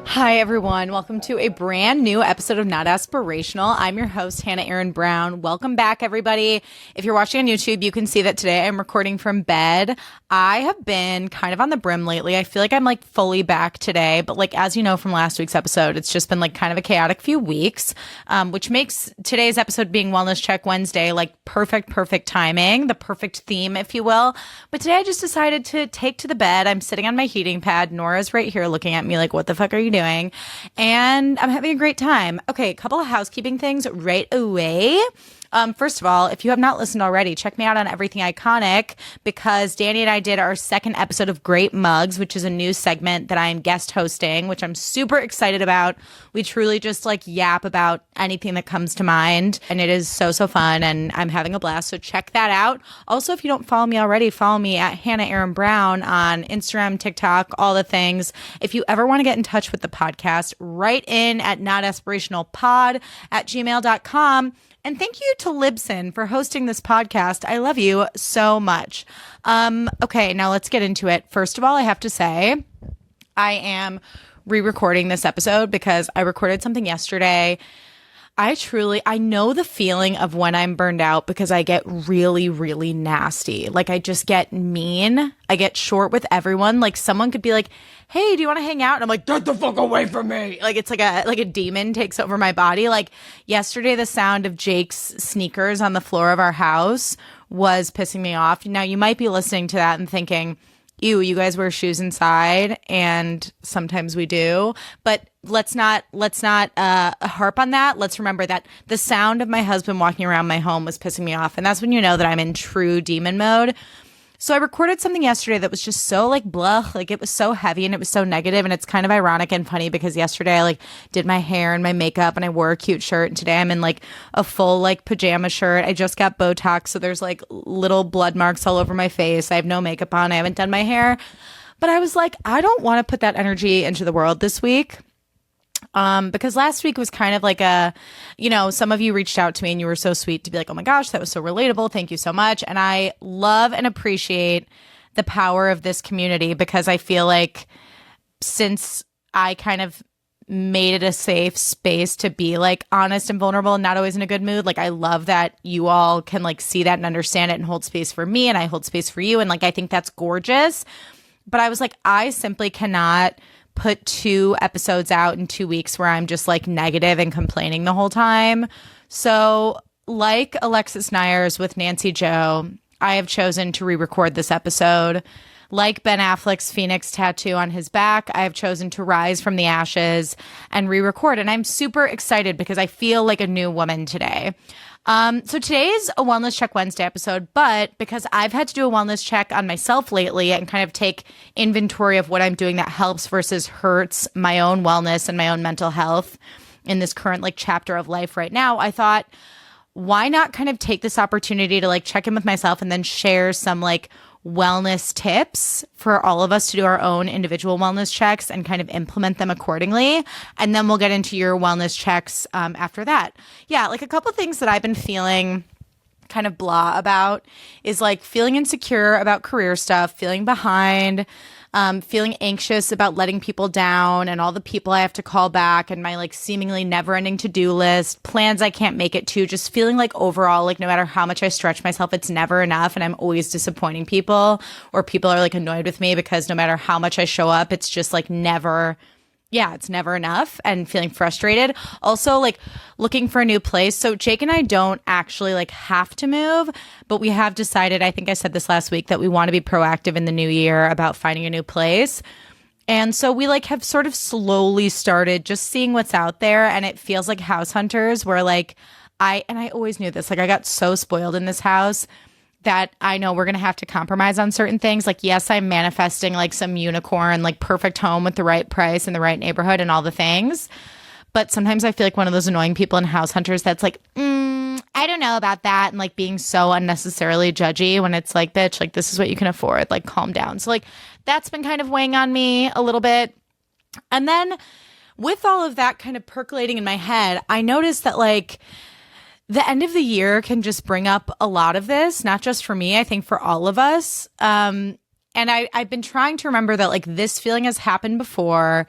Hi, everyone. Welcome to a brand new episode of Not Aspirational. I'm your host, Hannah Erin Brown. Welcome back, everybody. If you're watching on YouTube, you can see that today I'm recording from bed. I have been kind of on the brim lately. I feel like I'm like fully back today, but like, as you know from last week's episode, it's just been like kind of a chaotic few weeks, which makes today's episode being Wellness Check Wednesday, like perfect timing, the perfect theme, if you will. But today I just decided to take to the bed. I'm sitting on my heating pad. Nora's right here looking at me like, what the fuck are you doing? And I'm having a great time. Okay, a couple of housekeeping things right away. First of all, if you have not listened already, check me out on Everything Iconic, because Danny and I did our second episode of Great Mugs, which is a new segment that I am guest hosting, which I'm super excited about. We truly just like yap about anything that comes to mind, and it is so fun, and I'm having a blast. So check that out. Also, if you don't follow me already, follow me at Hannah Erin Brown on Instagram, TikTok, all the things. If you ever want to get in touch with the podcast, write in at notaspirationalpod@gmail.com. And thank you to Libsyn for hosting this podcast. I love you so much. Okay, now let's get into it. First of all, I have to say, I am re-recording this episode because I recorded something yesterday. I know the feeling of when I'm burned out, because I get really nasty. Like, I just get mean. I get short with everyone. Like, someone could be like, hey, do you want to hang out? And I'm like, get the fuck away from me. Like, it's like a demon takes over my body. Like, yesterday, the sound of Jake's sneakers on the floor of our house was pissing me off. Now, you might be listening to that and thinking, ew, you guys wear shoes inside, and sometimes we do. But let's not harp on that. Let's remember that the sound of my husband walking around my home was pissing me off, and that's when you know that I'm in true demon mode. So I recorded something yesterday that was just so like blah, like it was so heavy and it was so negative, and it's kind of ironic and funny because yesterday I like did my hair and my makeup and I wore a cute shirt, and today I'm in like a full like pajama shirt. I just got Botox, so there's like little blood marks all over my face. I have no makeup on. I haven't done my hair. But I was like, I don't want to put that energy into the world this week. Because last week was kind of like some of you reached out to me and you were so sweet to be like, oh my gosh, that was so relatable. Thank you so much. And I love and appreciate the power of this community, because I feel like since I kind of made it a safe space to be like honest and vulnerable and not always in a good mood, like I love that you all can like see that and understand it and hold space for me, and I hold space for you. And like, I think that's gorgeous. But I was like, I simply cannot put 2 episodes out in 2 weeks where I'm just like negative and complaining the whole time. So like Alexis Nyers with Nancy Joe, I have chosen to re-record this episode. Like Ben Affleck's Phoenix tattoo on his back, I have chosen to rise from the ashes and re-record. And I'm super excited because I feel like a new woman today. So today's a Wellness Check Wednesday episode, but because I've had to do a wellness check on myself lately and kind of take inventory of what I'm doing that helps versus hurts my own wellness and my own mental health in this current like chapter of life right now, I thought, why not kind of take this opportunity to like check in with myself and then share some like wellness tips for all of us to do our own individual wellness checks and kind of implement them accordingly. And then we'll get into your wellness checks after that. Yeah, like a couple things that I've been feeling kind of blah about is like feeling insecure about career stuff, feeling behind, feeling anxious about letting people down and all the people I have to call back and my like seemingly never ending to-do list, plans I can't make it to, just feeling like overall, like no matter how much I stretch myself, it's never enough. And I'm always disappointing people, or people are like annoyed with me because no matter how much I show up, it's just like never it's never enough, and feeling frustrated. Also, like looking for a new place. So Jake and I don't actually like have to move, but we have decided, I think I said this last week, that we want to be proactive in the new year about finding a new place. And so we like have sort of slowly started just seeing what's out there, and it feels like house hunters where like I always knew this, like I got so spoiled in this house that I know we're going to have to compromise on certain things. Like, yes, I'm manifesting like some unicorn, like perfect home with the right price and the right neighborhood and all the things. But sometimes I feel like one of those annoying people in House Hunters that's like, I don't know about that. And like being so unnecessarily judgy when it's like, bitch, like this is what you can afford. Like calm down. So like that's been kind of weighing on me a little bit. And then with all of that kind of percolating in my head, I noticed that like the end of the year can just bring up a lot of this, not just for me, I think for all of us. And I've been trying to remember that like this feeling has happened before.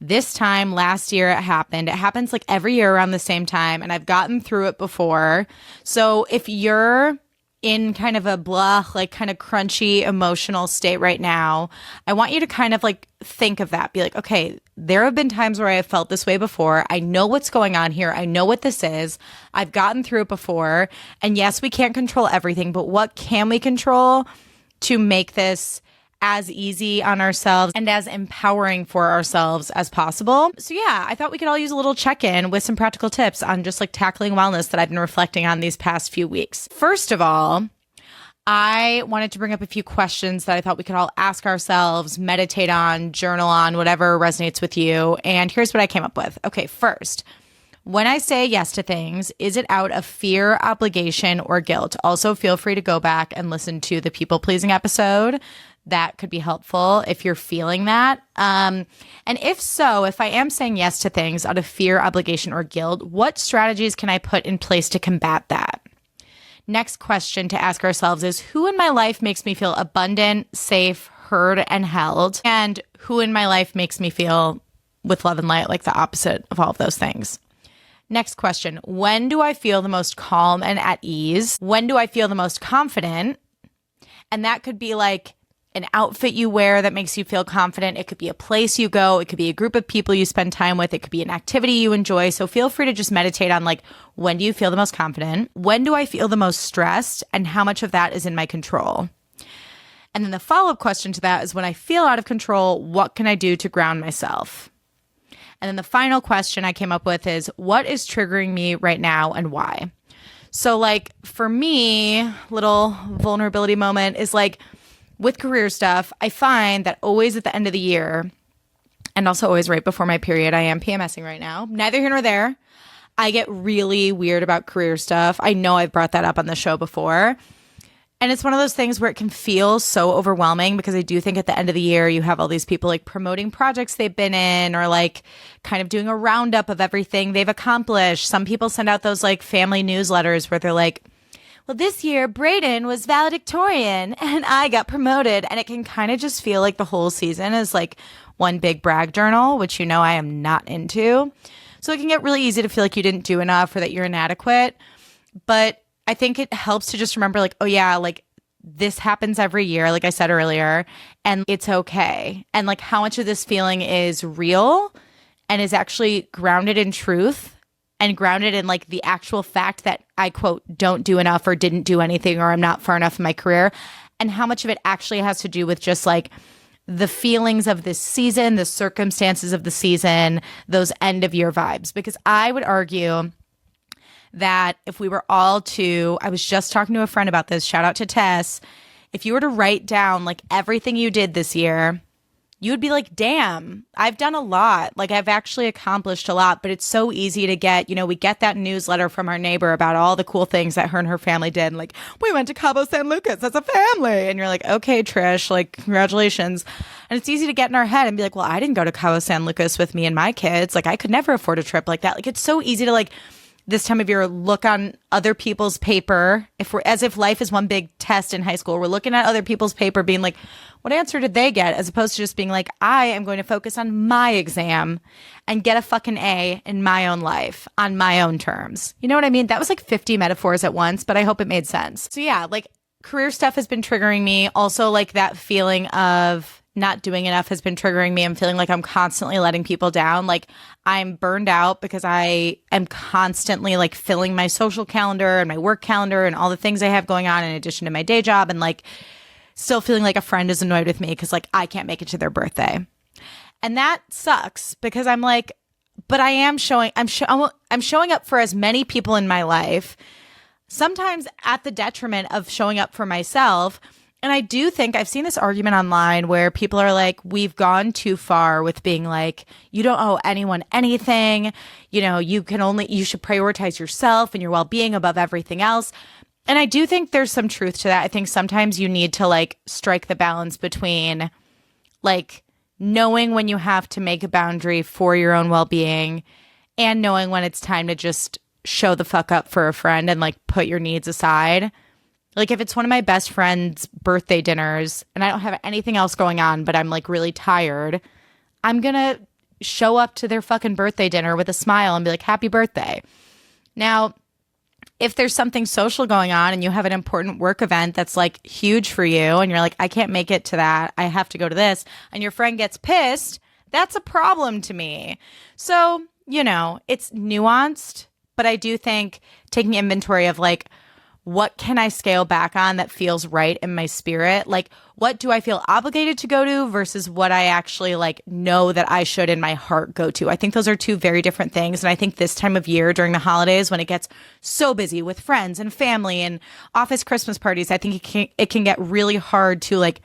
This time last year it happened. It happens like every year around the same time, and I've gotten through it before. So if you're in kind of a blah, like kind of crunchy emotional state right now, I want you to kind of like think of that. Be like, okay, there have been times where I have felt this way before. I know what's going on here. I know what this is. I've gotten through it before. And yes, we can't control everything, but what can we control to make this as easy on ourselves and as empowering for ourselves as possible? So yeah, I thought we could all use a little check-in with some practical tips on just like tackling wellness that I've been reflecting on these past few weeks. First of all, I wanted to bring up a few questions that I thought we could all ask ourselves, meditate on, journal on, whatever resonates with you. And here's what I came up with. Okay, first, when I say yes to things, is it out of fear, obligation, or guilt? Also, feel free to go back and listen to the people-pleasing episode. That could be helpful if you're feeling that. And if so, if I am saying yes to things out of fear, obligation, or guilt, what strategies can I put in place to combat that? Next question to ask ourselves is, who in my life makes me feel abundant, safe, heard, and held? And who in my life makes me feel with love and light, like the opposite of all of those things? Next question, when do I feel the most calm and at ease? When do I feel the most confident? And that could be like an outfit you wear that makes you feel confident. It could be a place you go. It could be a group of people you spend time with. It could be an activity you enjoy. So feel free to just meditate on like, when do you feel the most confident? When do I feel the most stressed? And how much of that is in my control? And then the follow-up question to that is, when I feel out of control, what can I do to ground myself? And then the final question I came up with is, what is triggering me right now and why? So like for me, little vulnerability moment is like, with career stuff, I find that always at the end of the year, and also always right before my period, I am PMSing right now, neither here nor there, I get really weird about career stuff. I know I've brought that up on the show before. And it's one of those things where it can feel so overwhelming, because I do think at the end of the year, you have all these people like promoting projects they've been in, or like kind of doing a roundup of everything they've accomplished. Some people send out those like family newsletters where they're like, well, this year, Brayden was valedictorian and I got promoted. And it can kind of just feel like the whole season is like one big brag journal, which you know I am not into. So it can get really easy to feel like you didn't do enough or that you're inadequate. But I think it helps to just remember like, oh yeah, like this happens every year, like I said earlier, and it's okay. And like how much of this feeling is real and is actually grounded in truth and grounded in like the actual fact that I, quote, don't do enough or didn't do anything or I'm not far enough in my career, and how much of it actually has to do with just like the feelings of this season, the circumstances of the season, those end of year vibes. Because I would argue that if we were all to, I was just talking to a friend about this, shout out to Tess, if you were to write down like everything you did this year, you would be like, damn, I've done a lot. Like I've actually accomplished a lot. But it's so easy to get, you know, we get that newsletter from our neighbor about all the cool things that her and her family did. And like, we went to Cabo San Lucas as a family. And you're like, okay, Trish, like, congratulations. And it's easy to get in our head and be like, well, I didn't go to Cabo San Lucas with me and my kids. Like I could never afford a trip like that. Like it's so easy to like, this time of year, look on other people's paper, if we're as if life is one big test in high school. We're looking at other people's paper being like, what answer did they get? As opposed to just being like, I am going to focus on my exam and get a fucking A in my own life on my own terms. You know what I mean? That was like 50 metaphors at once, but I hope it made sense. So yeah, like career stuff has been triggering me. Also like that feeling of not doing enough has been triggering me. I'm feeling like I'm constantly letting people down. Like I'm burned out because I am constantly like filling my social calendar and my work calendar and all the things I have going on in addition to my day job, and like still feeling like a friend is annoyed with me because like I can't make it to their birthday. And that sucks because I'm like, but I am showing, I'm showing up for as many people in my life, sometimes at the detriment of showing up for myself. And I do think I've seen this argument online where people are like, we've gone too far with being like, you don't owe anyone anything. You know, you should prioritize yourself and your well-being above everything else. And I do think there's some truth to that. I think sometimes you need to like strike the balance between like knowing when you have to make a boundary for your own well-being and knowing when it's time to just show the fuck up for a friend and like put your needs aside. Like if it's one of my best friend's birthday dinners and I don't have anything else going on, but I'm like really tired, I'm going to show up to their fucking birthday dinner with a smile and be like, happy birthday. Now, if there's something social going on and you have an important work event that's like huge for you and you're like, I can't make it to that, I have to go to this, and your friend gets pissed, that's a problem to me. So, you know, it's nuanced, but I do think taking inventory of like, what can I scale back on that feels right in my spirit? Like, what do I feel obligated to go to versus what I actually like know that I should in my heart go to? I think those are two very different things. And I think this time of year during the holidays when it gets so busy with friends and family and office Christmas parties, I think it can get really hard to like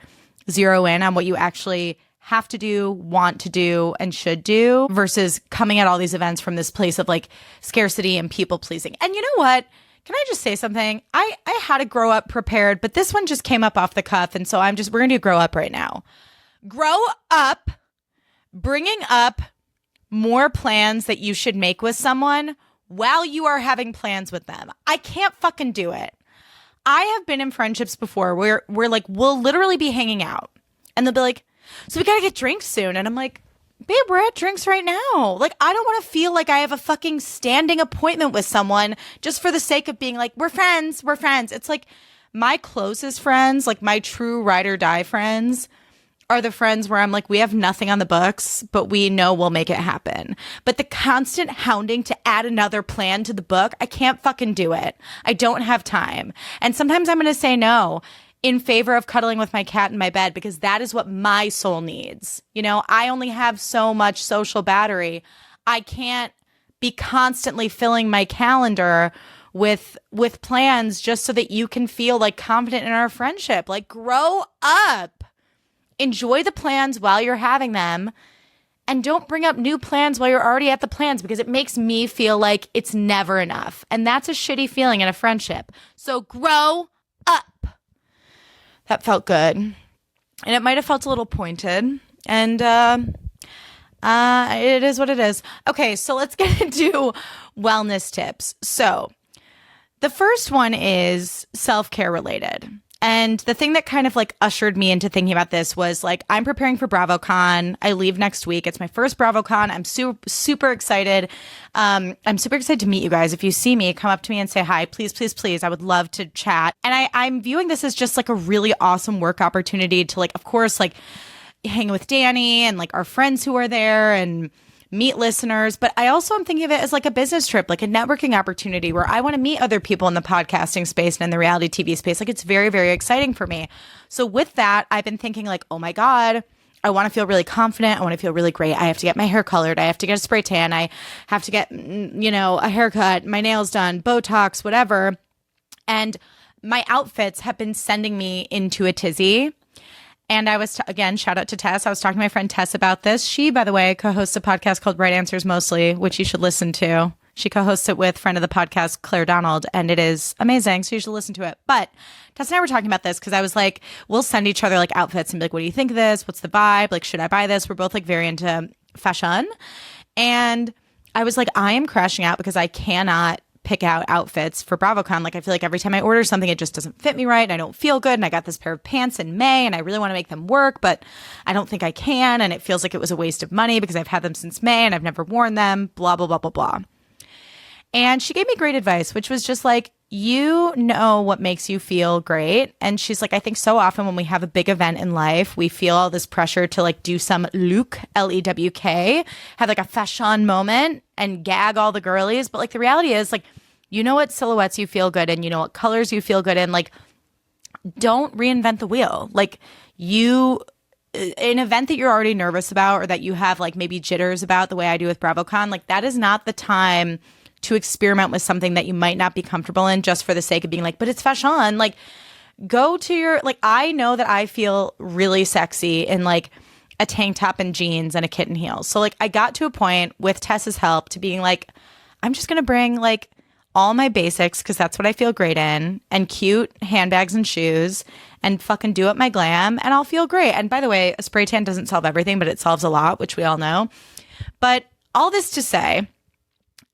zero in on what you actually have to do, want to do, and should do versus coming at all these events from this place of like scarcity and people pleasing. And you know what? Can I just say something? I had to grow up prepared, but this one just came up off the cuff. And so we're going to do grow up right now. Grow up, bringing up more plans that you should make with someone while you are having plans with them. I can't fucking do it. I have been in friendships before where we'll literally be hanging out and they'll be like, so we got to get drinks soon. And I'm like, babe, we're at drinks right now. Like, I don't want to feel like I have a fucking standing appointment with someone just for the sake of being like, we're friends. It's like my closest friends, like my true ride or die friends are the friends where I'm like, we have nothing on the books, but we know we'll make it happen. But the constant hounding to add another plan to the book, I can't fucking do it. I don't have time. And sometimes I'm going to say no in favor of cuddling with my cat in my bed because that is what my soul needs. You know, I only have so much social battery. I can't be constantly filling my calendar with plans just so that you can feel like confident in our friendship. Like, grow up. Enjoy the plans while you're having them and don't bring up new plans while you're already at the plans because it makes me feel like it's never enough. And that's a shitty feeling in a friendship. So grow up. That felt good. And it might have felt a little pointed. And it is what it is. Okay, so let's get into wellness tips. So the first one is self-care related. And the thing that kind of like ushered me into thinking about this was like, I'm preparing for BravoCon. I leave next week. It's my first BravoCon. I'm super excited. I'm super excited to meet you guys. If you see me, come up to me and say hi. Please, please, please. I would love to chat. And I'm viewing this as just like a really awesome work opportunity to like, of course, like hang with Danny and like our friends who are there and meet listeners. But I also am thinking of it as like a business trip, like a networking opportunity where I want to meet other people in the podcasting space and in the reality TV space. Like it's very, very exciting for me. So with that, I've been thinking like, oh my God, I want to feel really confident. I want to feel really great. I have to get my hair colored. I have to get a spray tan. I have to get, a haircut, my nails done, Botox, whatever. And my outfits have been sending me into a tizzy. And I was, again, shout out to Tess. I was talking to my friend Tess about this. She, by the way, co-hosts a podcast called Right Answers Mostly, which you should listen to. She co-hosts it with friend of the podcast, Claire Donald, and it is amazing. So you should listen to it. But Tess and I were talking about this because I was like, we'll send each other like outfits and be like, what do you think of this? What's the vibe? Like, should I buy this? We're both like very into fashion. And I was like, I am crashing out because I cannot pick out outfits for BravoCon. Like I feel like every time I order something, it just doesn't fit me right and I don't feel good. And I got this pair of pants in May and I really want to make them work, but I don't think I can. And it feels like it was a waste of money because I've had them since May and I've never worn them, blah, blah, blah, blah, blah. And she gave me great advice, which was just like, you know what makes you feel great. And she's like, I think so often when we have a big event in life, we feel all this pressure to like do some look, L-E-W-K, have like a fashion moment and gag all the girlies. But like the reality is like, you know what silhouettes you feel good in, you know what colors you feel good in. Like, don't reinvent the wheel. Like an event that you're already nervous about or that you have like maybe jitters about the way I do with BravoCon, like that is not the time to experiment with something that you might not be comfortable in just for the sake of being like, but it's fashion. Like, go to your, like, I know that I feel really sexy in like a tank top and jeans and a kitten heels. So like I got to a point with Tess's help to being like, I'm just going to bring like all my basics because that's what I feel great in, and cute handbags and shoes, and fucking do up my glam and I'll feel great. And by the way, a spray tan doesn't solve everything, but it solves a lot, which we all know. But all this to say,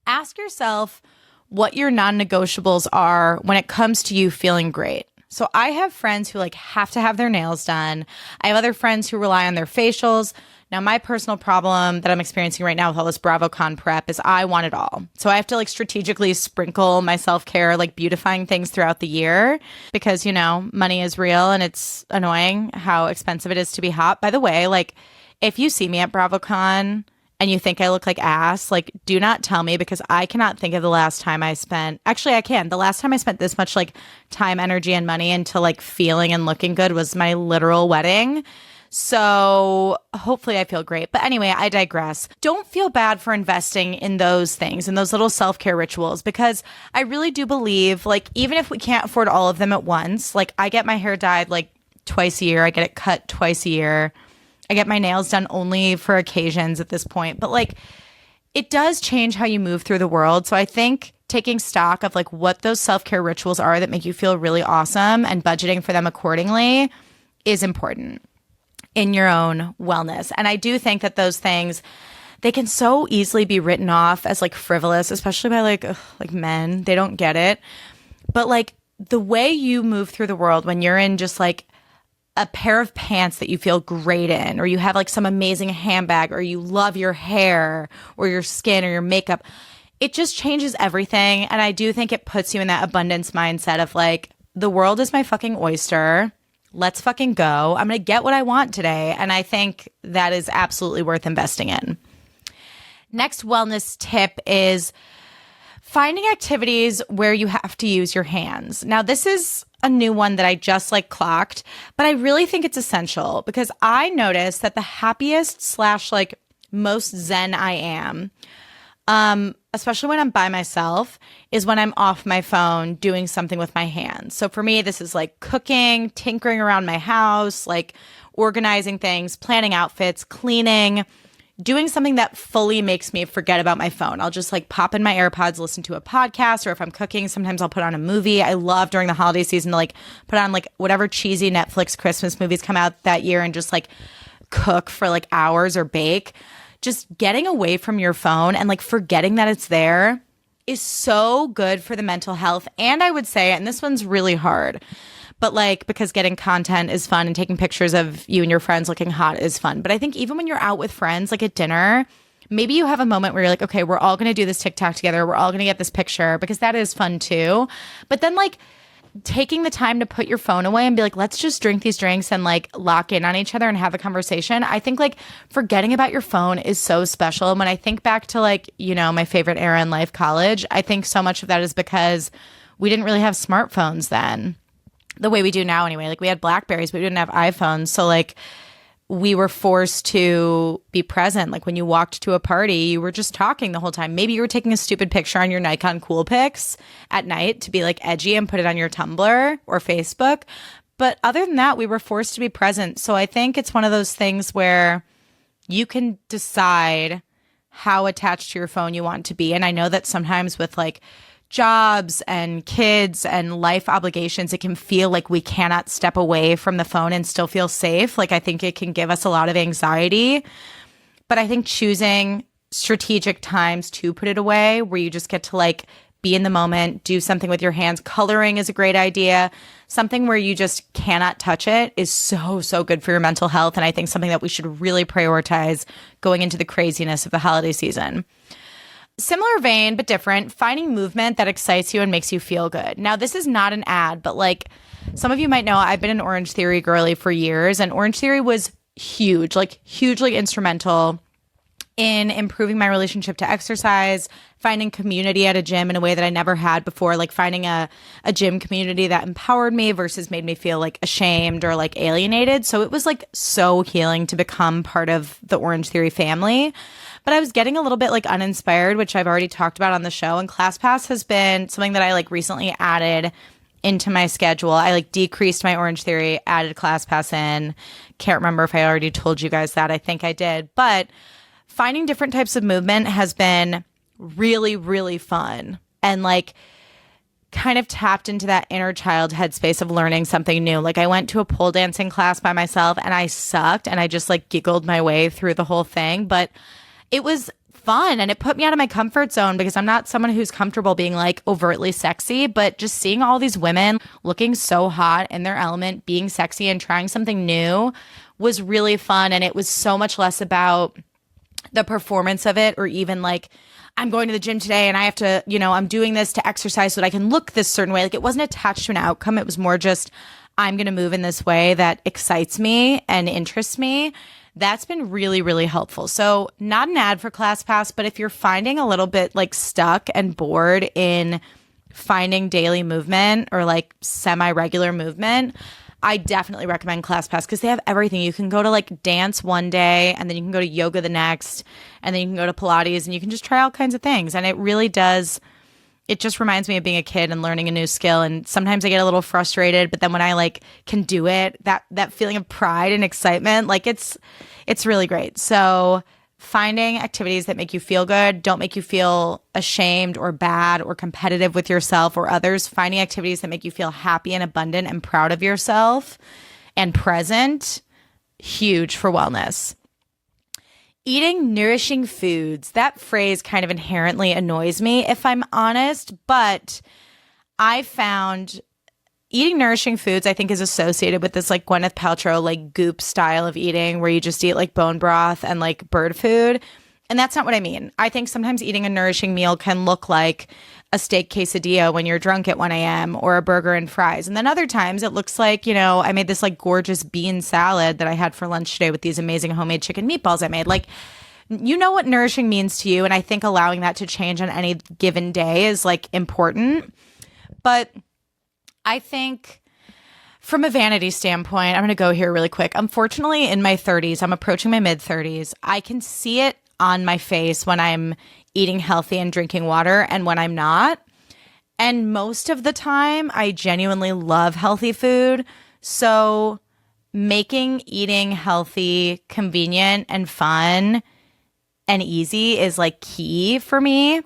ask yourself what your non-negotiables are when it comes to you feeling great. So I have friends who like have to have their nails done. I have other friends who rely on their facials. Now, my personal problem that I'm experiencing right now with all this BravoCon prep is I want it all. So I have to like strategically sprinkle my self-care, like beautifying things throughout the year because, you know, money is real and it's annoying how expensive it is to be hot. By the way, like if you see me at BravoCon and you think I look like ass, like do not tell me because I cannot think of the last time I spent, actually I can. The last time I spent this much like time, energy, and money into like feeling and looking good was my literal wedding. So hopefully I feel great. But anyway, I digress. Don't feel bad for investing in those things and those little self-care rituals because I really do believe like even if we can't afford all of them at once, like I get my hair dyed like twice a year. I get it cut twice a year. I get my nails done only for occasions at this point. But like it does change how you move through the world. So I think taking stock of like what those self-care rituals are that make you feel really awesome and budgeting for them accordingly is important in your own wellness. And I do think that those things, they can so easily be written off as like frivolous, especially by like men. They don't get it. But like the way you move through the world when you're in just like a pair of pants that you feel great in, or you have like some amazing handbag, or you love your hair or your skin or your makeup, it just changes everything. And I do think it puts you in that abundance mindset of like, the world is my fucking oyster. Let's fucking go. I'm going to get what I want today. And I think that is absolutely worth investing in. Next wellness tip is finding activities where you have to use your hands. Now, this is a new one that I just like clocked, but I really think it's essential because I noticed that the happiest / like most zen I am, especially when I'm by myself, is when I'm off my phone doing something with my hands. So for me, this is like cooking, tinkering around my house, like organizing things, planning outfits, cleaning, doing something that fully makes me forget about my phone. I'll just like pop in my AirPods, listen to a podcast, or if I'm cooking, sometimes I'll put on a movie. I love during the holiday season to like put on like whatever cheesy Netflix Christmas movies come out that year and just like cook for like hours or bake. Just getting away from your phone and like forgetting that it's there is so good for the mental health. And I would say, and this one's really hard, but like because getting content is fun and taking pictures of you and your friends looking hot is fun. But I think even when you're out with friends, like at dinner, maybe you have a moment where you're like, okay, we're all going to do this TikTok together. We're all going to get this picture because that is fun too. But then like taking the time to put your phone away and be like, let's just drink these drinks and like lock in on each other and have a conversation. I think like forgetting about your phone is so special. And when I think back to like, you know, my favorite era in life, college, I think so much of that is because we didn't really have smartphones then the way we do now anyway. Like we had Blackberries, but we didn't have iPhones. So like we were forced to be present. Like when you walked to a party, you were just talking the whole time. Maybe you were taking a stupid picture on your Nikon Cool Pics at night to be like edgy and put it on your Tumblr or Facebook. But other than that, we were forced to be present. So I think it's one of those things where you can decide how attached to your phone you want to be. And I know that sometimes with like jobs and kids and life obligations, it can feel like we cannot step away from the phone and still feel safe. Like I think it can give us a lot of anxiety. But I think choosing strategic times to put it away where you just get to like be in the moment, do something with your hands. Coloring is a great idea. Something where you just cannot touch it is so, so good for your mental health. And I think something that we should really prioritize going into the craziness of the holiday season. Similar vein, but different, finding movement that excites you and makes you feel good. Now, this is not an ad, but like some of you might know, I've been an Orange Theory girly for years, and Orange Theory was huge, like hugely instrumental in improving my relationship to exercise, finding community at a gym in a way that I never had before, like finding a gym community that empowered me versus made me feel like ashamed or like alienated. So it was like so healing to become part of the Orange Theory family. But I was getting a little bit like uninspired, which I've already talked about on the show. And ClassPass has been something that I like recently added into my schedule. I like decreased my Orange Theory, added ClassPass in. Can't remember if I already told you guys that. I think I did. But finding different types of movement has been really, really fun. And like kind of tapped into that inner child headspace of learning something new. Like I went to a pole dancing class by myself and I sucked and I just like giggled my way through the whole thing. But it was fun and it put me out of my comfort zone because I'm not someone who's comfortable being like overtly sexy, but just seeing all these women looking so hot in their element, being sexy and trying something new was really fun. And it was so much less about the performance of it or even like, I'm going to the gym today and I have to, I'm doing this to exercise so that I can look this certain way. Like it wasn't attached to an outcome. It was more just, I'm going to move in this way that excites me and interests me. That's been really, really helpful. So not an ad for ClassPass, but if you're finding a little bit like stuck and bored in finding daily movement or like semi-regular movement, I definitely recommend ClassPass because they have everything. You can go to like dance one day and then you can go to yoga the next and then you can go to Pilates and you can just try all kinds of things. And it really does, it just reminds me of being a kid and learning a new skill. And sometimes I get a little frustrated, but then when I like can do it, that feeling of pride and excitement, like it's really great. So finding activities that make you feel good, don't make you feel ashamed or bad or competitive with yourself or others. Finding activities that make you feel happy and abundant and proud of yourself and present, huge for wellness. Eating nourishing foods. That phrase kind of inherently annoys me, if I'm honest, but I found eating nourishing foods, I think, is associated with this like Gwyneth Paltrow, like goop style of eating where you just eat like bone broth and like bird food. And that's not what I mean. I think sometimes eating a nourishing meal can look like a steak quesadilla when you're drunk at 1 a.m. or a burger and fries. And then other times it looks like, I made this like gorgeous bean salad that I had for lunch today with these amazing homemade chicken meatballs I made. Like, you know what nourishing means to you. And I think allowing that to change on any given day is like important. But I think from a vanity standpoint, I'm going to go here really quick. Unfortunately, in my 30s, I'm approaching my mid-30s. I can see it on my face when I'm eating healthy and drinking water and when I'm not. And most of the time, I genuinely love healthy food. So making eating healthy, convenient, and fun and easy is like key for me.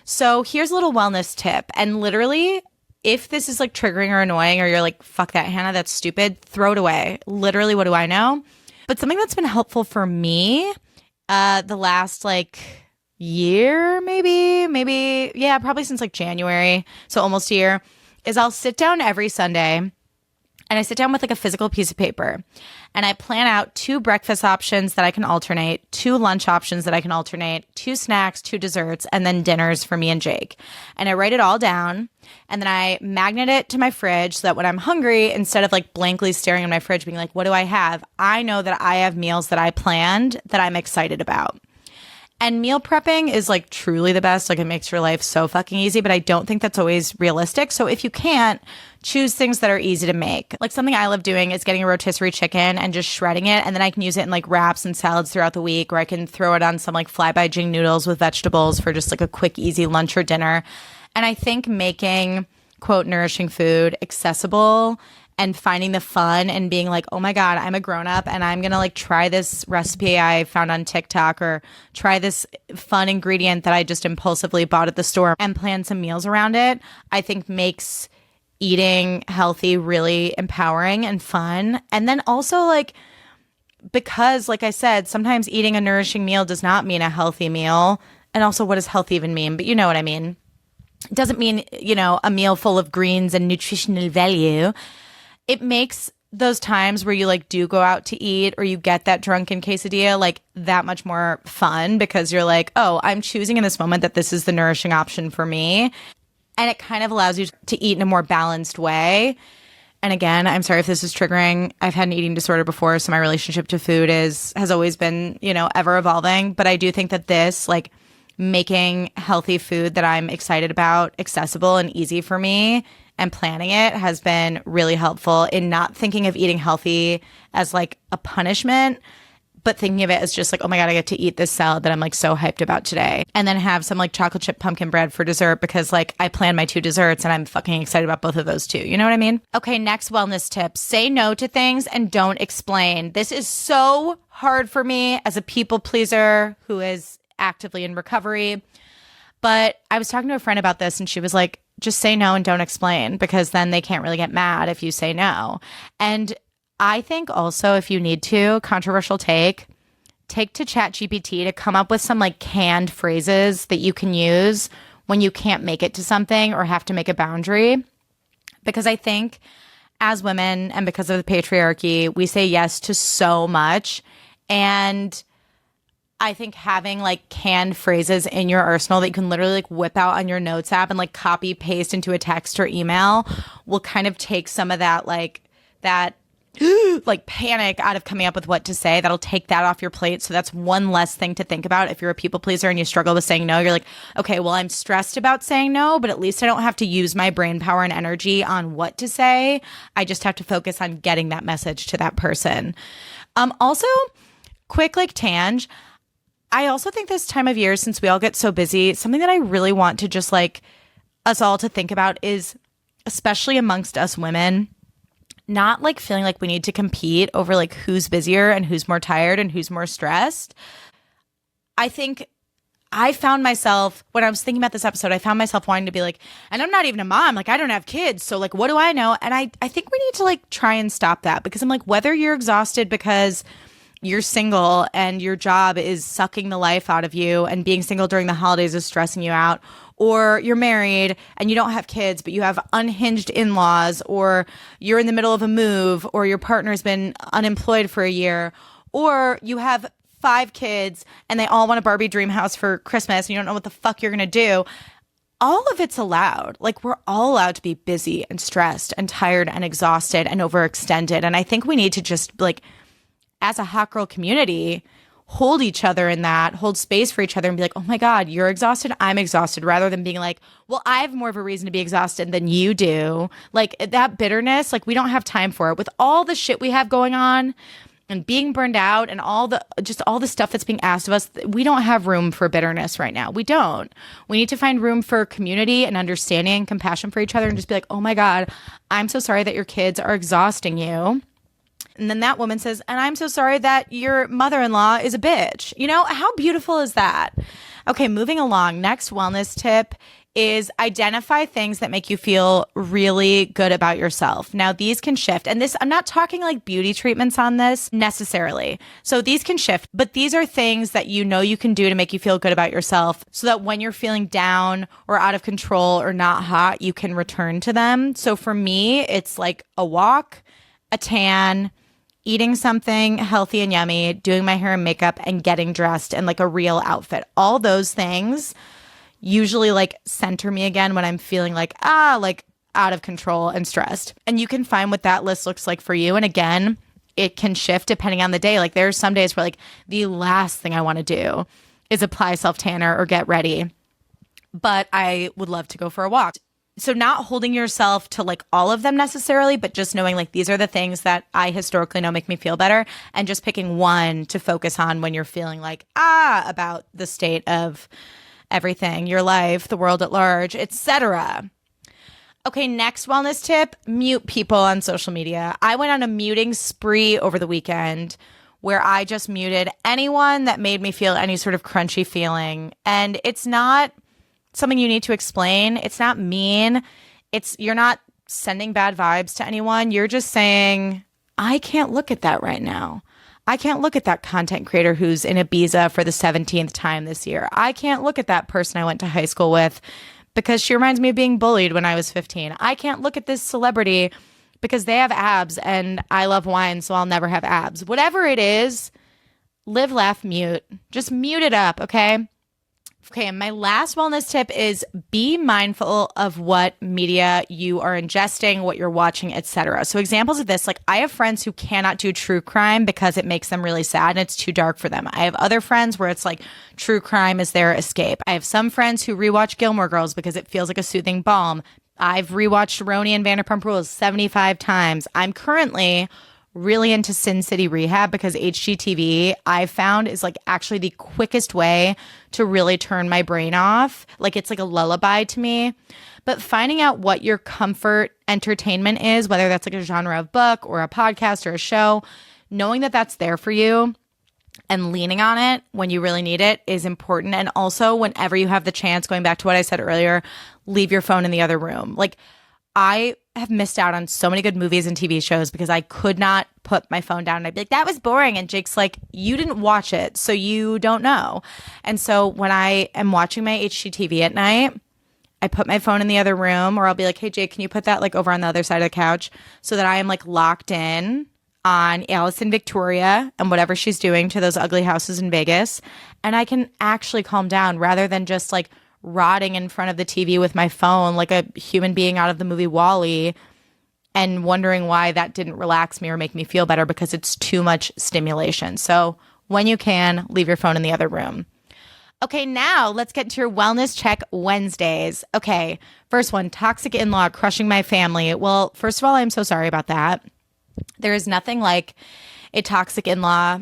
So here's a little wellness tip. And literally, if this is like triggering or annoying or you're like, fuck that, Hannah, that's stupid, throw it away. Literally, what do I know? But something that's been helpful for me the last like year, maybe, yeah, probably since like January, so almost a year, is I'll sit down every Sunday and I sit down with like a physical piece of paper and I plan out 2 breakfast options that I can alternate, 2 lunch options that I can alternate, 2 snacks, 2 desserts, and then dinners for me and Jake. And I write it all down and then I magnet it to my fridge so that when I'm hungry, instead of like blankly staring at my fridge being like, what do I have? I know that I have meals that I planned that I'm excited about. And meal prepping is like truly the best. Like it makes your life so fucking easy, but I don't think that's always realistic. So if you can't, choose things that are easy to make. Like something I love doing is getting a rotisserie chicken and just shredding it. And then I can use it in like wraps and salads throughout the week, or I can throw it on some like fly-by jing noodles with vegetables for just like a quick, easy lunch or dinner. And I think making, quote, nourishing food accessible and finding the fun and being like, oh my God, I'm a grown up and I'm going to like try this recipe I found on TikTok or try this fun ingredient that I just impulsively bought at the store and plan some meals around it, I think makes eating healthy really empowering and fun. And then also like, because like I said, sometimes eating a nourishing meal does not mean a healthy meal. And also, what does healthy even mean? But you know what I mean. It doesn't mean, a meal full of greens and nutritional value. It makes those times where you like do go out to eat or you get that drunken quesadilla like that much more fun because you're like, oh, I'm choosing in this moment that this is the nourishing option for me. And it kind of allows you to eat in a more balanced way. And again, I'm sorry if this is triggering. I've had an eating disorder before, so my relationship to food has always been, ever evolving. But I do think that this, like making healthy food that I'm excited about, accessible and easy for me, and planning it has been really helpful in not thinking of eating healthy as like a punishment, but thinking of it as just like, oh my God, I get to eat this salad that I'm like so hyped about today. And then have some like chocolate chip pumpkin bread for dessert because like I planned my 2 desserts and I'm fucking excited about both of those too. You know what I mean? Okay, next wellness tip. Say no to things and don't explain. This is so hard for me as a people pleaser who is actively in recovery. But I was talking to a friend about this and she was like, just say no and don't explain because then they can't really get mad if you say no. And I think also if you need to, controversial take to ChatGPT to come up with some like canned phrases that you can use when you can't make it to something or have to make a boundary. Because I think as women and because of the patriarchy, we say yes to so much. And I think having like canned phrases in your arsenal that you can literally like whip out on your notes app and like copy paste into a text or email will kind of take some of that like panic out of coming up with what to say. That'll take that off your plate. So that's one less thing to think about. If you're a people pleaser and you struggle with saying no, you're like, okay, well, I'm stressed about saying no, but at least I don't have to use my brain power and energy on what to say. I just have to focus on getting that message to that person. Also, quick like tang. I also think this time of year, since we all get so busy, something that I really want to just like us all to think about is, especially amongst us women, not like feeling like we need to compete over like who's busier and who's more tired and who's more stressed. I think I found myself, when I was thinking about this episode, I found myself wanting to be like, and I'm not even a mom, like I don't have kids, so like what do I know? And I think we need to like try and stop that because I'm like, whether you're exhausted because you're single and your job is sucking the life out of you and being single during the holidays is stressing you out, or you're married and you don't have kids, but you have unhinged in-laws, or you're in the middle of a move, or your partner's been unemployed for a year, or you have 5 kids and they all want a Barbie dream house for Christmas and you don't know what the fuck you're going to do. All of it's allowed. Like we're all allowed to be busy and stressed and tired and exhausted and overextended. And I think we need to just like, as a hot girl community, hold each other in that, hold space for each other and be like, oh my God, you're exhausted, I'm exhausted, rather than being like, well, I have more of a reason to be exhausted than you do. Like that bitterness, like we don't have time for it. With all the shit we have going on and being burned out and all the stuff that's being asked of us, we don't have room for bitterness right now. We don't. We need to find room for community and understanding and compassion for each other and just be like, oh my God, I'm so sorry that your kids are exhausting you. And then that woman says, and I'm so sorry that your mother-in-law is a bitch. You know, how beautiful is that? Okay, moving along. Next wellness tip is identify things that make you feel really good about yourself. Now, these can shift. And this, I'm not talking like beauty treatments on this necessarily. So these can shift, but these are things that you know you can do to make you feel good about yourself so that when you're feeling down or out of control or not hot, you can return to them. So for me, it's like a walk, a tan, eating something healthy and yummy, doing my hair and makeup, and getting dressed in like a real outfit. All those things usually like center me again when I'm feeling like out of control and stressed. And you can find what that list looks like for you. And again, it can shift depending on the day. Like there are some days where like the last thing I want to do is apply self-tanner or get ready, but I would love to go for a walk. So not holding yourself to like all of them necessarily, but just knowing like these are the things that I historically know make me feel better, and just picking one to focus on when you're feeling like, about the state of everything, your life, the world at large, etc. Okay, next wellness tip, mute people on social media. I went on a muting spree over the weekend where I just muted anyone that made me feel any sort of crunchy feeling. And it's not something you need to explain. It's not mean. You're not sending bad vibes to anyone. You're just saying, I can't look at that right now. I can't look at that content creator who's in Ibiza for the 17th time this year. I can't look at that person I went to high school with because she reminds me of being bullied when I was 15. I can't look at this celebrity because they have abs and I love wine, so I'll never have abs. Whatever it is, live, laugh, mute. Just mute it up, okay? Okay, and my last wellness tip is be mindful of what media you are ingesting, what you're watching, etc. So examples of this, like I have friends who cannot do true crime because it makes them really sad and it's too dark for them. I have other friends where it's like true crime is their escape. I have some friends who rewatch Gilmore Girls because it feels like a soothing balm. I've rewatched Roni and Vanderpump Rules 75 times. I'm currently really into Sin City Rehab because HGTV I found is like actually the quickest way to really turn my brain off. Like it's like a lullaby to me. But finding out what your comfort entertainment is, whether that's like a genre of book or a podcast or a show, knowing that that's there for you and leaning on it when you really need it is important. And also whenever you have the chance, going back to what I said earlier, leave your phone in the other room. Like I have missed out on so many good movies and TV shows because I could not put my phone down and I'd be like, that was boring. And Jake's like, you didn't watch it, so you don't know. And so when I am watching my HGTV at night, I put my phone in the other room, or I'll be like, hey, Jake, can you put that like over on the other side of the couch so that I am like locked in on Allison Victoria and whatever she's doing to those ugly houses in Vegas. And I can actually calm down rather than just like rotting in front of the TV with my phone like a human being out of the movie WALL-E and wondering why that didn't relax me or make me feel better because it's too much stimulation. So when you can, leave your phone in the other room. Okay, now let's get to your Wellness Check Wednesdays. Okay, first one, toxic in-law crushing my family. Well, first of all, I'm so sorry about that. There is nothing like a toxic in-law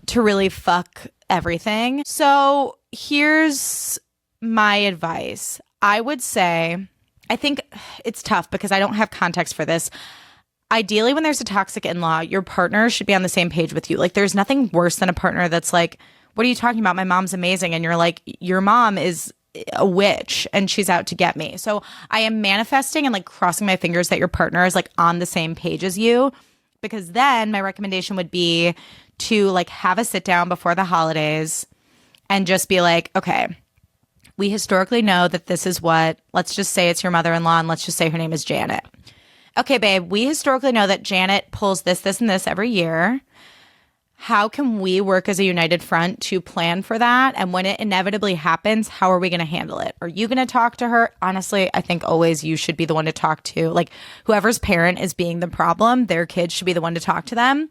to really fuck everything. So here's my advice. I would say, I think it's tough because I don't have context for this. Ideally, when there's a toxic in-law, your partner should be on the same page with you. Like, there's nothing worse than a partner that's like, what are you talking about? My mom's amazing. And you're like, your mom is a witch and she's out to get me. So I am manifesting and like crossing my fingers that your partner is like on the same page as you, because then my recommendation would be to like have a sit down before the holidays and just be like, okay, we historically know that this is what, let's just say it's your mother-in-law and let's just say her name is Janet. Okay, babe, we historically know that Janet pulls this, this, and this every year. How can we work as a united front to plan for that? And when it inevitably happens, how are we going to handle it? Are you going to talk to her? Honestly, I think always you should be the one to talk to. Like whoever's parent is being the problem, their kid should be the one to talk to them.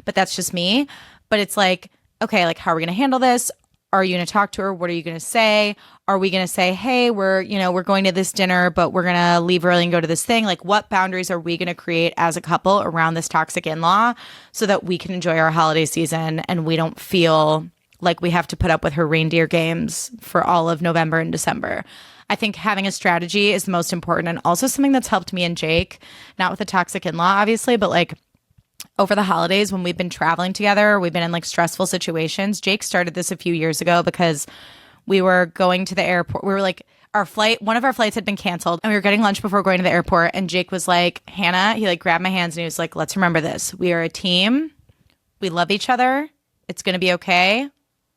But that's just me. But it's like, okay, like how are we going to handle this? Are you going to talk to her? What are you going to say? Are we going to say, hey, we're going to this dinner, but we're going to leave early and go to this thing? Like what boundaries are we going to create as a couple around this toxic in-law so that we can enjoy our holiday season and we don't feel like we have to put up with her reindeer games for all of November and December? I think having a strategy is the most important, and also something that's helped me and Jake, not with a toxic in-law, obviously, but like over the holidays when we've been traveling together, we've been in like stressful situations. Jake started this a few years ago because we were going to the airport. We were like, one of our flights had been canceled and we were getting lunch before going to the airport. And Jake was like, Hannah, he like grabbed my hands and he was like, let's remember this. We are a team. We love each other. It's going to be okay.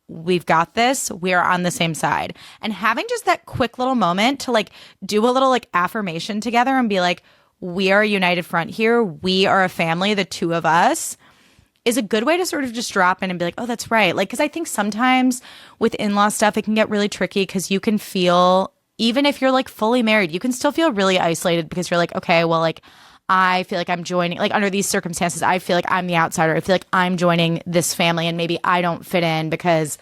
We've got this. We are on the same side. And having just that quick little moment to like do a little like affirmation together and be like, we are a united front here. We are a family, the two of us, is a good way to sort of just drop in and be like, oh, that's right. Like, because I think sometimes with in-law stuff, it can get really tricky because you can feel, even if you're like fully married, you can still feel really isolated because you're like, okay, well, like, I feel like I'm joining, like under these circumstances, I feel like I'm the outsider. I feel like I'm joining this family and maybe I don't fit in because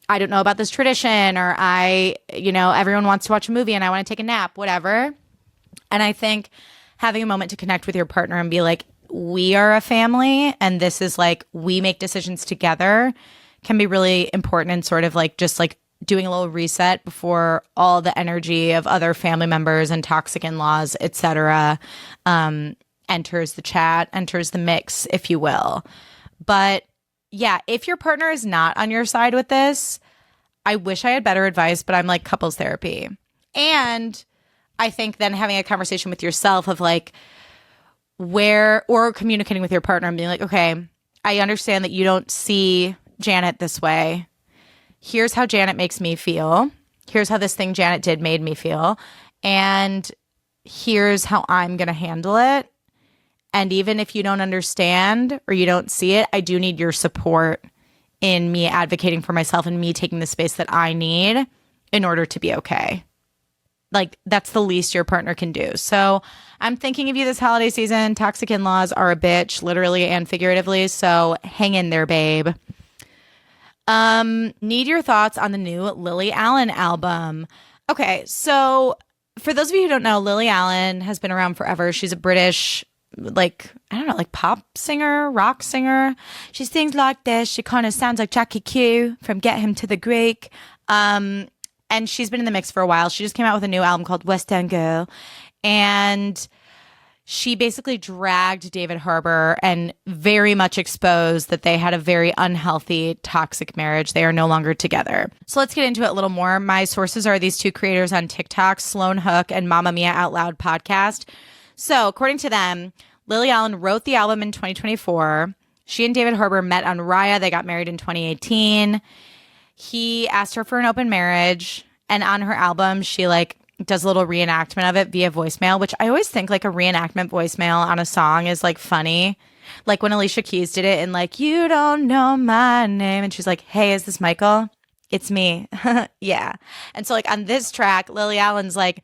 I don't know about this tradition, or everyone wants to watch a movie and I want to take a nap, whatever. And I think having a moment to connect with your partner and be like, we are a family and this is like, we make decisions together can be really important, and sort of like just like doing a little reset before all the energy of other family members and toxic in-laws, etc., enters the chat, enters the mix, if you will. But yeah, if your partner is not on your side with this, I wish I had better advice, but I'm like couples therapy. And I think then having a conversation with yourself of like or communicating with your partner and being like, okay, I understand that you don't see Janet this way. Here's how Janet makes me feel. Here's how this thing Janet did made me feel. And here's how I'm going to handle it. And even if you don't understand or you don't see it, I do need your support in me advocating for myself and me taking the space that I need in order to be okay. Like, that's the least your partner can do. So I'm thinking of you this holiday season. Toxic in-laws are a bitch, literally and figuratively. So hang in there, babe. Need your thoughts on the new Lily Allen album. Okay, so for those of you who don't know, Lily Allen has been around forever. She's a British like, I don't know, like pop singer, rock singer. She sings like this. She kind of sounds like Jackie Q from Get Him to the Greek. And she's been in the mix for a while. She just came out with a new album called West End Girl. And she basically dragged David Harbour and very much exposed that they had a very unhealthy, toxic marriage. They are no longer together. So let's get into it a little more. My sources are these two creators on TikTok, Sloan Hook and Mamma Mia Out Loud podcast. So according to them, Lily Allen wrote the album in 2024. She and David Harbour met on Raya. They got married in 2018. He asked her for an open marriage. And on her album, she does a little reenactment of it via voicemail, which I always think like a reenactment voicemail on a song is like funny. Like when Alicia Keys did it in like, you don't know my name. And she's like, hey, is this Michael? It's me. Yeah. And so like on this track, Lily Allen's like,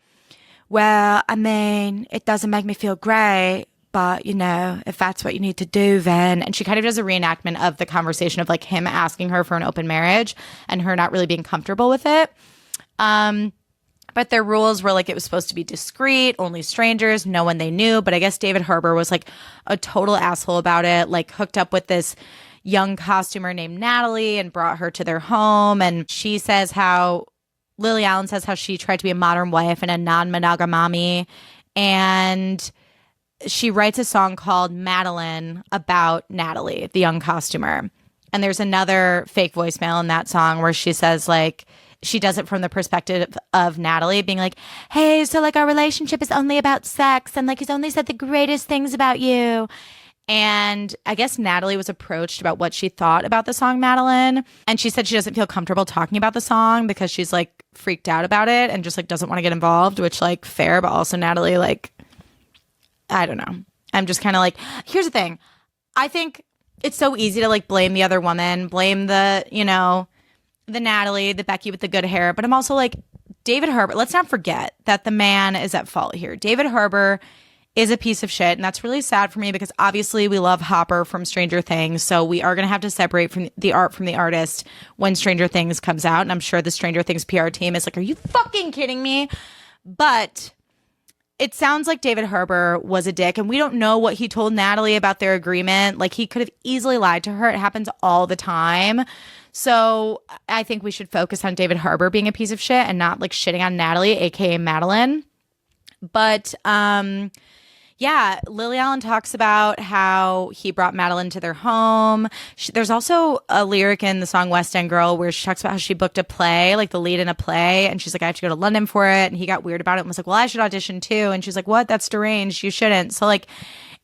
well, I mean, it doesn't make me feel great, but you know, if that's what you need to do, then. And she kind of does a reenactment of the conversation of like him asking her for an open marriage and her not really being comfortable with it. But their rules were like it was supposed to be discreet, only strangers, no one they knew. But I guess David Harbour was like a total asshole about it, like hooked up with this young costumer named Natalie and brought her to their home. And Lily Allen says how she tried to be a modern wife and a non-monogam mommy. And she writes a song called Madeline about Natalie, the young costumer. And there's another fake voicemail in that song where she says like, she does it from the perspective of Natalie being like, hey, so like our relationship is only about sex and like he's only said the greatest things about you. And I guess Natalie was approached about what she thought about the song Madeline. And she said she doesn't feel comfortable talking about the song because she's like freaked out about it and just like doesn't want to get involved, which like fair. But also Natalie, like, I don't know. I'm just kind of like, here's the thing. I think it's so easy to like blame the other woman, blame the Natalie, the Becky with the good hair. But I'm also like, David Harbour, let's not forget that the man is at fault here. David Harbour is a piece of shit. And that's really sad for me because obviously we love Hopper from Stranger Things. So we are going to have to separate from the art from the artist when Stranger Things comes out. And I'm sure the Stranger Things PR team is like, are you fucking kidding me? But it sounds like David Harbour was a dick. And we don't know what he told Natalie about their agreement. Like he could have easily lied to her. It happens all the time. So I think we should focus on David Harbour being a piece of shit and not like shitting on Natalie, aka Madeline. But yeah, Lily Allen talks about how he brought Madeline to their home. There's also a lyric in the song West End Girl where she talks about how she booked a play, like the lead in a play. And she's like, I have to go to London for it. And he got weird about it and was like, well, I should audition too. And she's like, what? That's deranged. You shouldn't. So like,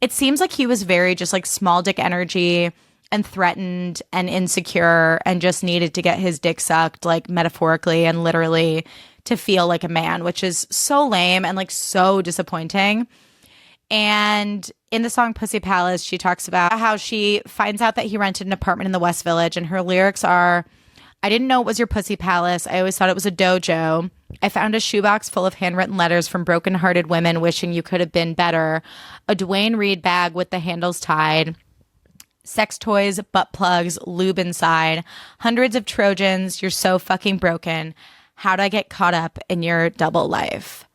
it seems like he was very just like small dick energy and threatened and insecure and just needed to get his dick sucked, like metaphorically and literally, to feel like a man, which is so lame and like so disappointing. And in the song Pussy Palace, she talks about how she finds out that he rented an apartment in the West Village. And her lyrics are, I didn't know it was your pussy palace. I always thought it was a dojo. I found a shoebox full of handwritten letters from broken-hearted women wishing you could have been better. A Dwayne Reed bag with the handles tied. Sex toys, butt plugs, lube inside. Hundreds of Trojans. You're so fucking broken. How'd I get caught up in your double life?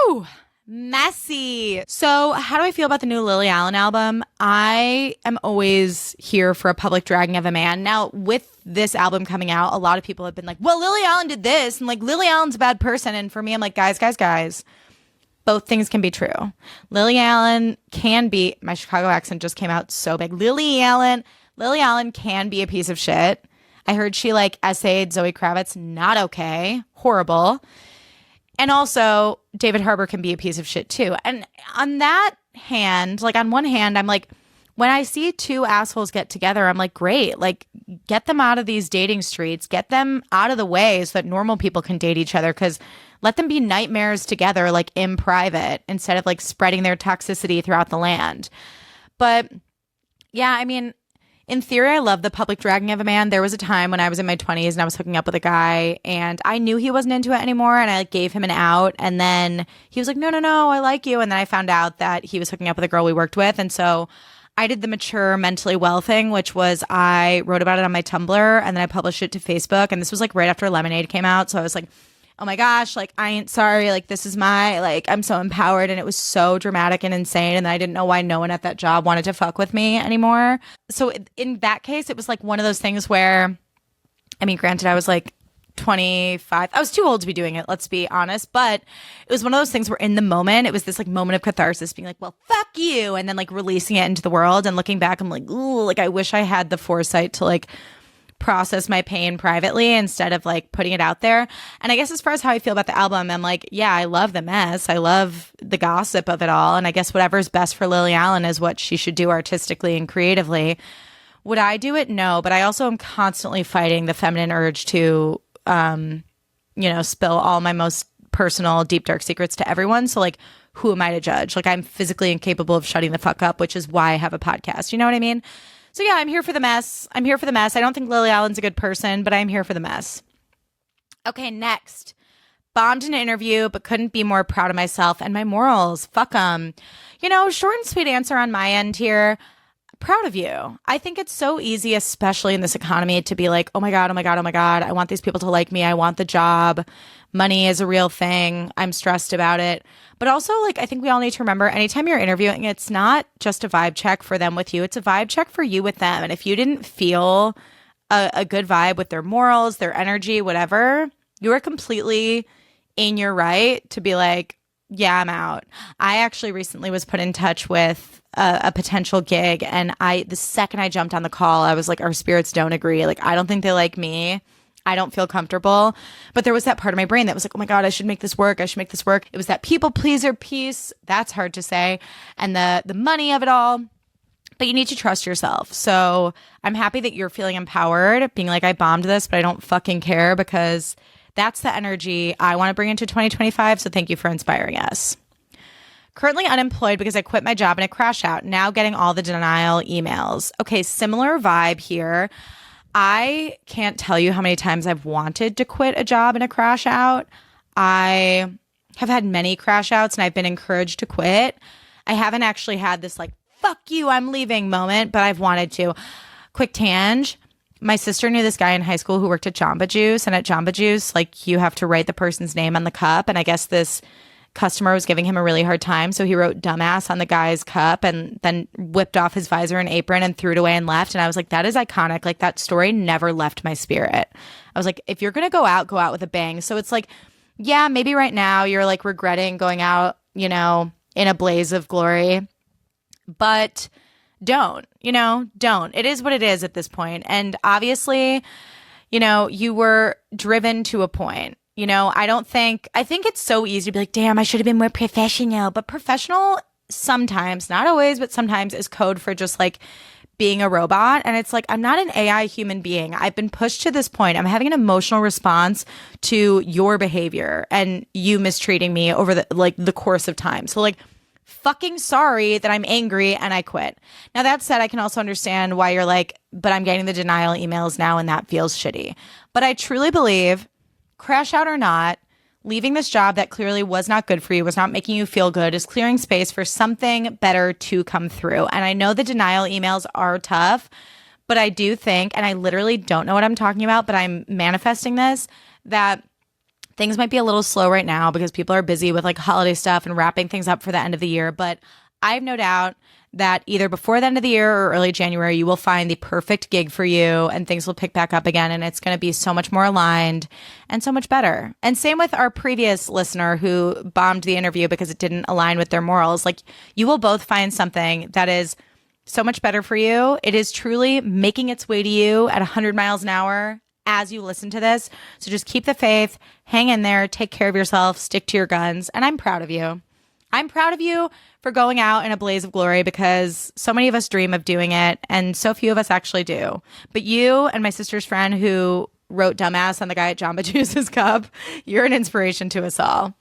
Woo! Messy. So how do I feel about the new Lily Allen album? I am always here for a public dragging of a man. Now, with this album coming out, a lot of people have been like, well, Lily Allen did this, and like Lily Allen's a bad person. And for me, I'm like, guys. Both things can be true. Lily Allen can be, my Chicago accent just came out so big. Lily Allen can be a piece of shit. I heard she like essayed Zoe Kravitz, not okay, horrible. And also David Harbour can be a piece of shit too. And on that hand, like on one hand, I'm like, when I see two assholes get together, I'm like, great, like get them out of these dating streets, get them out of the way so that normal people can date each other, because let them be nightmares together, like in private, instead of like spreading their toxicity throughout the land. But yeah, I mean, in theory, I love the public dragging of a man. There was a time when I was in my 20s and I was hooking up with a guy and I knew he wasn't into it anymore, and I like gave him an out, and then he was like, no, I like you. And then I found out that he was hooking up with a girl we worked with. And so I did the mature, mentally well thing, which was I wrote about it on my Tumblr and then I published it to Facebook. And this was like right after Lemonade came out. So I was like, oh my gosh, like, I ain't sorry. Like, this is my, like, I'm so empowered. And it was so dramatic and insane. And I didn't know why no one at that job wanted to fuck with me anymore. So in that case, it was like one of those things where, I mean, granted, I was like 25. I was too old to be doing it, let's be honest. But it was one of those things where in the moment, it was this like moment of catharsis being like, well, fuck you. And then like releasing it into the world and looking back, I'm like, ooh, like I wish I had the foresight to like process my pain privately instead of like putting it out there. And I guess as far as how I feel about the album, I'm like, yeah, I love the mess. I love the gossip of it all. And I guess whatever's best for Lily Allen is what she should do artistically and creatively. Would I do it? No. But I also am constantly fighting the feminine urge to, spill all my most personal, deep, dark secrets to everyone. So like, who am I to judge? Like I'm physically incapable of shutting the fuck up, which is why I have a podcast. You know what I mean? So yeah, I'm here for the mess. I don't think Lily Allen's a good person, but I'm here for the mess. Okay, next. Bombed an interview, but couldn't be more proud of myself and my morals. Fuck them. Short and sweet answer on my end here. Proud of you. I think it's so easy, especially in this economy, to be like, oh my God, oh my God, oh my God. I want these people to like me. I want the job. Money is a real thing. I'm stressed about it. But also, like, I think we all need to remember anytime you're interviewing, it's not just a vibe check for them with you. It's a vibe check for you with them. And if you didn't feel a good vibe with their morals, their energy, whatever, you are completely in your right to be like, yeah, I'm out. I actually recently was put in touch with a potential gig. And the second I jumped on the call, I was like, our spirits don't agree. Like, I don't think they like me. I don't feel comfortable. But there was that part of my brain that was like, oh my God, I should make this work. I should make this work. It was that people pleaser piece. That's hard to say. And the money of it all. But you need to trust yourself. So I'm happy that you're feeling empowered, being like, I bombed this, but I don't fucking care, because that's the energy I want to bring into 2025. So thank you for inspiring us. Currently unemployed because I quit my job in a crash out. Now getting all the denial emails. Okay, similar vibe here. I can't tell you how many times I've wanted to quit a job in a crash out. I have had many crash outs and I've been encouraged to quit. I haven't actually had this like, fuck you, I'm leaving moment, but I've wanted to. Quick tangent. My sister knew this guy in high school who worked at Jamba Juice. And at Jamba Juice, like you have to write the person's name on the cup. And I guess this customer was giving him a really hard time. So he wrote dumbass on the guy's cup and then whipped off his visor and apron and threw it away and left. And I was like, that is iconic. Like that story never left my spirit. I was like, if you're going to go out with a bang. So it's like, yeah, maybe right now you're like regretting going out, in a blaze of glory, but don't. It is what it is at this point. And obviously, you were driven to a point. I think it's so easy to be like, damn, I should have been more professional. But professional sometimes, not always, but sometimes is code for just like being a robot. And it's like, I'm not an AI human being. I've been pushed to this point. I'm having an emotional response to your behavior and you mistreating me over the course of time. So like, fucking sorry that I'm angry and I quit. Now that said, I can also understand why you're like, but I'm getting the denial emails now and that feels shitty. But I truly believe, crash out or not, leaving this job that clearly was not good for you, was not making you feel good, is clearing space for something better to come through. And I know the denial emails are tough, but I do think, and I literally don't know what I'm talking about, but I'm manifesting this, that things might be a little slow right now because people are busy with like holiday stuff and wrapping things up for the end of the year. But I have no doubt that either before the end of the year or early January, you will find the perfect gig for you and things will pick back up again. And it's going to be so much more aligned and so much better. And same with our previous listener who bombed the interview because it didn't align with their morals. Like you will both find something that is so much better for you. It is truly making its way to you at 100 miles an hour as you listen to this. So just keep the faith, hang in there, take care of yourself, stick to your guns. And I'm proud of you. I'm proud of you for going out in a blaze of glory because so many of us dream of doing it and so few of us actually do. But you and my sister's friend who wrote dumbass on the guy at Jamba Juice's cup, you're an inspiration to us all.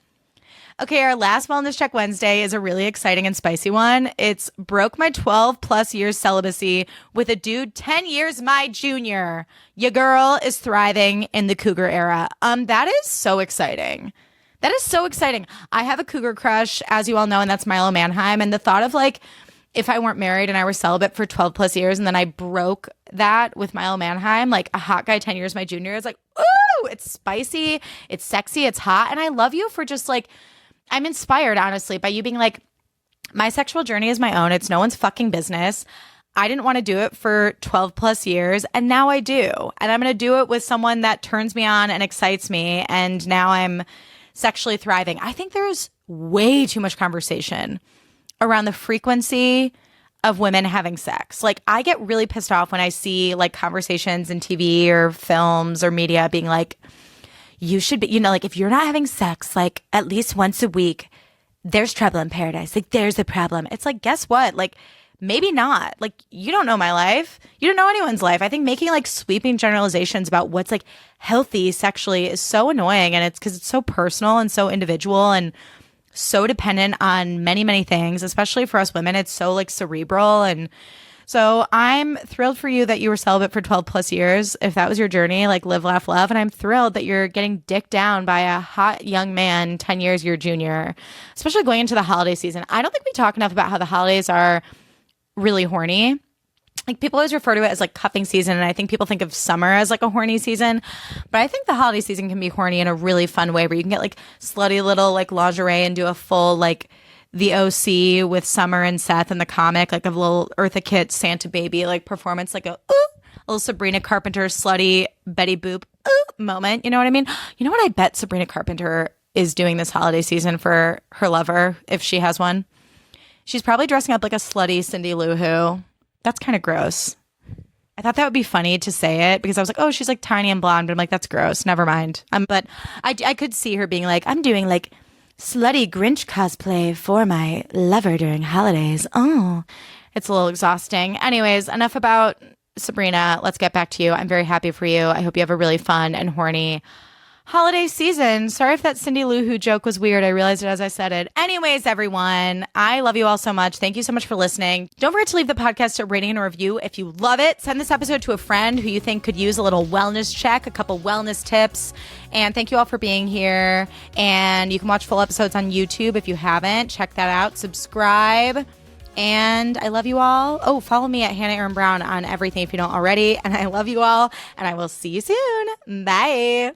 Okay, our last Wellness Check Wednesday is a really exciting and spicy one. It's broke my 12 plus years celibacy with a dude 10 years my junior. Your girl is thriving in the Cougar era. That is so exciting. That is so exciting. I have a Cougar crush, as you all know, and that's Milo Manheim. And the thought of like if I weren't married and I were celibate for 12 plus years and then I broke that with Milo Manheim, like a hot guy 10 years my junior, is like, ooh, it's spicy, it's sexy, it's hot. And I love you for just like, I'm inspired, honestly, by you being like, my sexual journey is my own. It's no one's fucking business. I didn't want to do it for 12 plus years, and now I do. And I'm going to do it with someone that turns me on and excites me, and now I'm sexually thriving. I think there's way too much conversation around the frequency of women having sex. Like, I get really pissed off when I see like conversations in TV or films or media being like, you should be, like if you're not having sex like at least once a week, there's trouble in paradise. Like, there's a problem. It's like, guess what? Like, maybe not. Like, you don't know my life. You don't know anyone's life. I think making like sweeping generalizations about what's like healthy sexually is so annoying. And it's because it's so personal and so individual and so dependent on many, many things, especially for us women. It's so like cerebral. And so I'm thrilled for you that you were celibate for 12 plus years. If that was your journey, like live, laugh, love. And I'm thrilled that you're getting dicked down by a hot young man 10 years your junior, especially going into the holiday season. I don't think we talk enough about how the holidays are really horny. Like, people always refer to it as like cuffing season, and I think people think of summer as like a horny season, but I think the holiday season can be horny in a really fun way where you can get like slutty little like lingerie and do a full like the OC with Summer and Seth in the comic, like a little Eartha Kitt Santa baby like performance, like a little Sabrina Carpenter slutty Betty Boop moment. You know what I mean? You know what I bet Sabrina Carpenter is doing this holiday season for her lover, if she has one? She's probably dressing up like a slutty Cindy Lou Who. That's kind of gross. I thought that would be funny to say it because I was like, oh, she's like tiny and blonde. But I'm like, that's gross. Never mind. But I could see her being like, I'm doing like slutty Grinch cosplay for my lover during holidays. Oh, it's a little exhausting. Anyways, enough about Sabrina. Let's get back to you. I'm very happy for you. I hope you have a really fun and horny holiday season. Sorry if that Cindy Lou Who joke was weird. I realized it as I said it. Anyways, everyone, I love you all so much. Thank you so much for listening. Don't forget to leave the podcast a rating and a review if you love it. Send this episode to a friend who you think could use a little wellness check, a couple wellness tips. And thank you all for being here. And you can watch full episodes on YouTube if you haven't. Check that out. Subscribe. And I love you all. Oh, follow me at Hannah Aaron Brown on everything if you don't already. And I love you all. And I will see you soon. Bye.